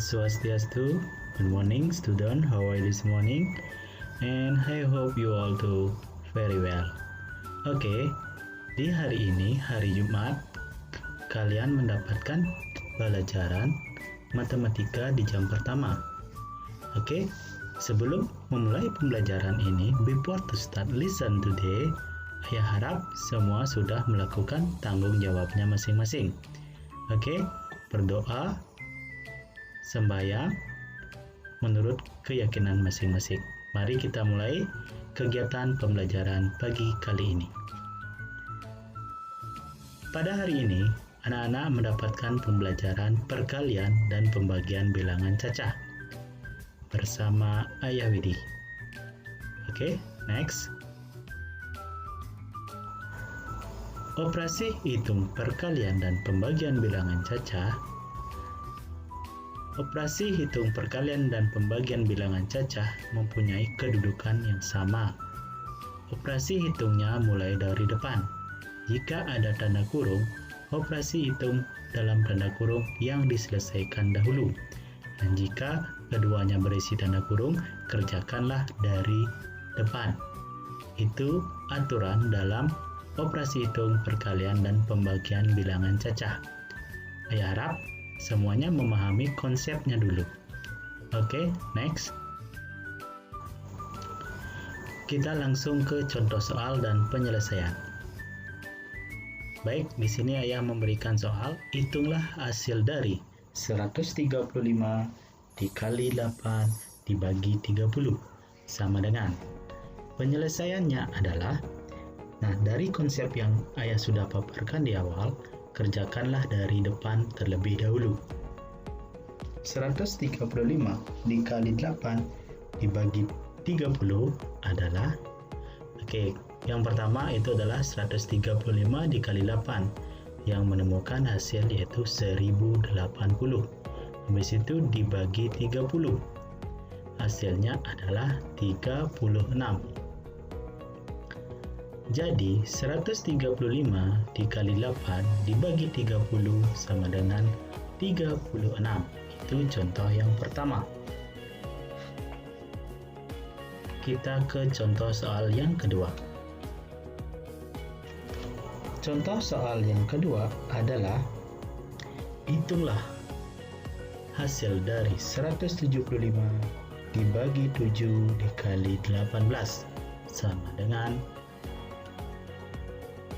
Swastiastu. Good morning, student. How are you this morning? And I hope you all do very well. Oke, di hari ini, hari Jumat, kalian mendapatkan pelajaran matematika di jam pertama. Oke, sebelum memulai pembelajaran ini, before to start listen today, saya harap semua sudah melakukan tanggung jawabnya masing-masing. Oke, berdoa, sembahyang menurut keyakinan masing-masing. Mari kita mulai kegiatan pembelajaran pagi kali ini. Pada hari ini, anak-anak mendapatkan pembelajaran perkalian dan pembagian bilangan cacah bersama Ayah Widi. Oke, next. Operasi hitung perkalian dan pembagian bilangan cacah. Operasi hitung perkalian dan pembagian bilangan cacah mempunyai kedudukan yang sama. Operasi hitungnya mulai dari depan. Jika ada tanda kurung, operasi hitung dalam tanda kurung yang diselesaikan dahulu. Dan jika keduanya berisi tanda kurung, kerjakanlah dari depan. Itu aturan dalam operasi hitung perkalian dan pembagian bilangan cacah. Saya harap semuanya memahami konsepnya dulu. Oke, next. Kita langsung ke contoh soal dan penyelesaian. Baik, di sini Ayah memberikan soal, hitunglah hasil dari 135 dikali 8 dibagi 30 sama dengan. Penyelesaiannya adalah, nah dari konsep yang Ayah sudah paparkan di awal, kerjakanlah dari depan terlebih dahulu. 135 dikali 8 dibagi 30 adalah, yang pertama itu adalah 135 dikali 8 yang menemukan hasil yaitu 1080. Habis itu dibagi 30. Hasilnya adalah 36. Jadi 135 dikali 8 dibagi 30 sama dengan 36. Itu contoh yang pertama. Kita ke contoh soal yang kedua. Contoh soal yang kedua adalah, hitunglah hasil dari 175 dibagi 7 dikali 18 sama dengan.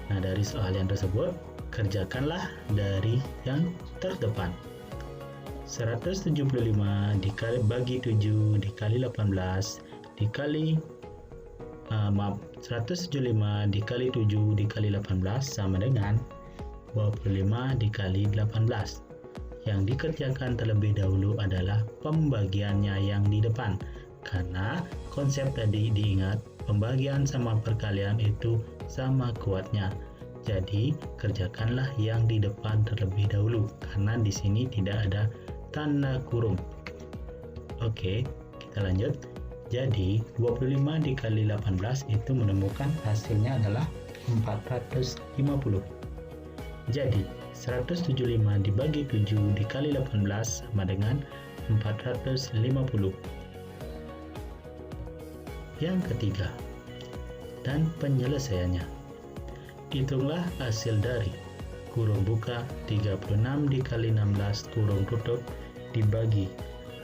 Nah, dari soal yang tersebut, kerjakanlah dari yang terdepan. 175 dikali bagi 7 dikali 18 dikali 175 dikali 7 dikali 18 sama dengan 25 dikali 18. Yang dikerjakan terlebih dahulu adalah pembagiannya yang di depan. Karena konsep tadi diingat, pembagian sama perkalian itu sama kuatnya. Jadi, kerjakanlah yang di depan terlebih dahulu karena di sini tidak ada tanda kurung. Oke, kita lanjut. Jadi, 25 dikali 18 itu menemukan hasilnya adalah 450. Jadi, 175 dibagi 7 dikali 18 sama dengan 450. Yang ketiga, dan penyelesaiannya. Hitunglah hasil dari kurung buka 36 dikali 16 kurung tutup dibagi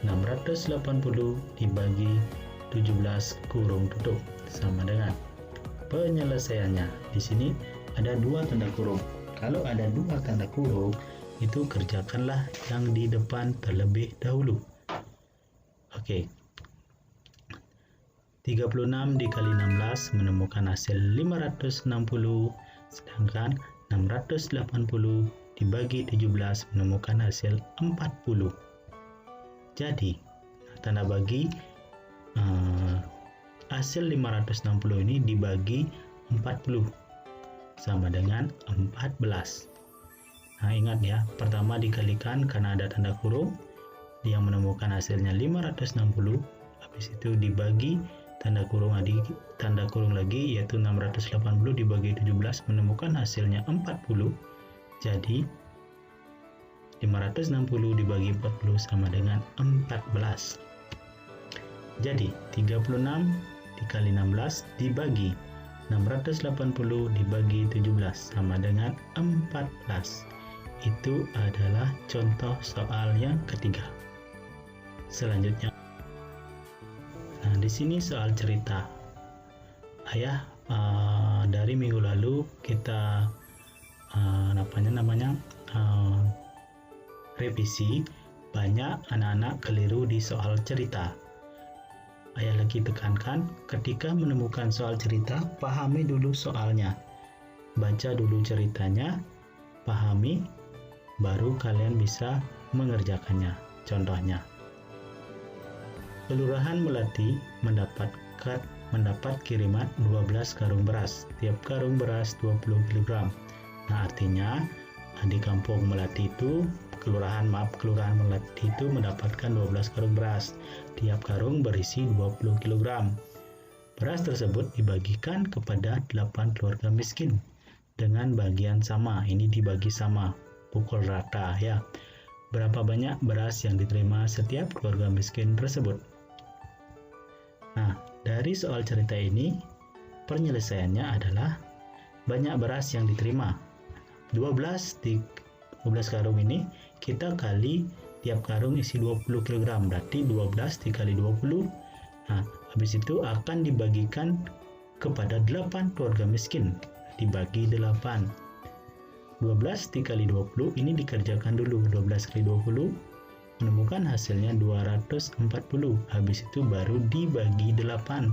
680 dibagi 17 kurung tutup sama dengan. Penyelesaiannya di sini ada dua tanda kurung. Kalau ada dua tanda kurung, itu kerjakanlah yang di depan terlebih dahulu. Oke. 36 dikali 16 menemukan hasil 560, sedangkan 680 dibagi 17 menemukan hasil 40. Jadi, tanda bagi hasil 560 ini dibagi 40 sama dengan 14. Nah, ingat ya, pertama dikalikan karena ada tanda kurung yang menemukan hasilnya 560, habis itu dibagi tanda kurung lagi yaitu 680 dibagi 17 menemukan hasilnya 40. Jadi 560 dibagi 40 sama dengan 14. Jadi 36 dikali 16 dibagi 680 dibagi 17 sama dengan 14. Itu adalah contoh soal yang ketiga. Selanjutnya, nah di sini soal cerita. Ayah dari minggu lalu kita revisi, banyak anak-anak keliru di soal cerita. Ayah lagi tekankan, ketika menemukan soal cerita, pahami dulu soalnya. Baca dulu ceritanya, pahami, baru kalian bisa mengerjakannya. Contohnya, Kelurahan Melati mendapat kiriman 12 karung beras. Tiap karung beras 20 kg. Nah, artinya di kampung Melati itu, Kelurahan Melati itu mendapatkan 12 karung beras. Tiap karung berisi 20 kg. Beras tersebut dibagikan kepada 8 keluarga miskin dengan bagian sama. Ini dibagi sama, pukul rata ya. Berapa banyak beras yang diterima setiap keluarga miskin tersebut? Nah, dari soal cerita ini, penyelesaiannya adalah banyak beras yang diterima. 12 karung ini kita kali tiap karung isi 20 kg, berarti 12 dikali 20. Nah, habis itu akan dibagikan kepada 8 keluarga miskin, dibagi 8. 12 dikali 20 ini dikerjakan dulu. 12 kali 20 menemukan hasilnya 240. Habis itu baru dibagi 8.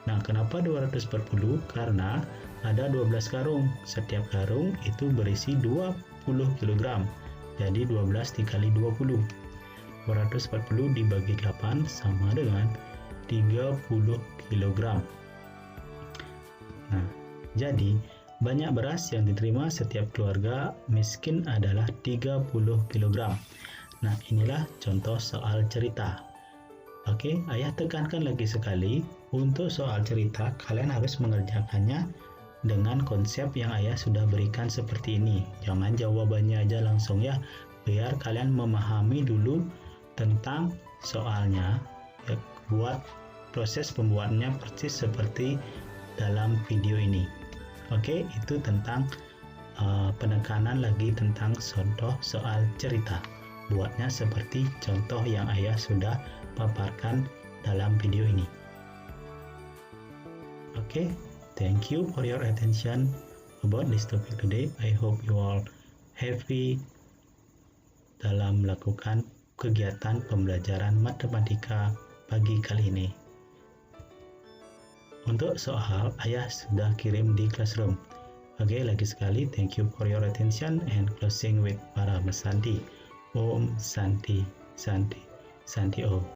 Nah, kenapa 240? Karena ada 12 karung. Setiap karung itu berisi 20 kg. Jadi 12 dikali 20. 240 dibagi 8 sama dengan 30 kg. Nah, jadi banyak beras yang diterima setiap keluarga miskin adalah 30 kg. Nah, inilah contoh soal cerita. Oke, ayah tekankan lagi sekali, untuk soal cerita kalian harus mengerjakannya dengan konsep yang ayah sudah berikan seperti ini. Jangan jawabannya aja langsung ya, biar kalian memahami dulu tentang soalnya ya, buat proses pembuatannya persis seperti dalam video ini. Oke, itu tentang penekanan lagi tentang contoh soal cerita. Buatnya seperti contoh yang ayah sudah paparkan dalam video ini. Okay, thank you for your attention about this topic today. I hope you all happy dalam melakukan kegiatan pembelajaran matematika pagi kali ini. Untuk soal ayah sudah kirim di classroom. Oke, lagi sekali thank you for your attention and closing with para Santi. Om Santi Santi Santi Om.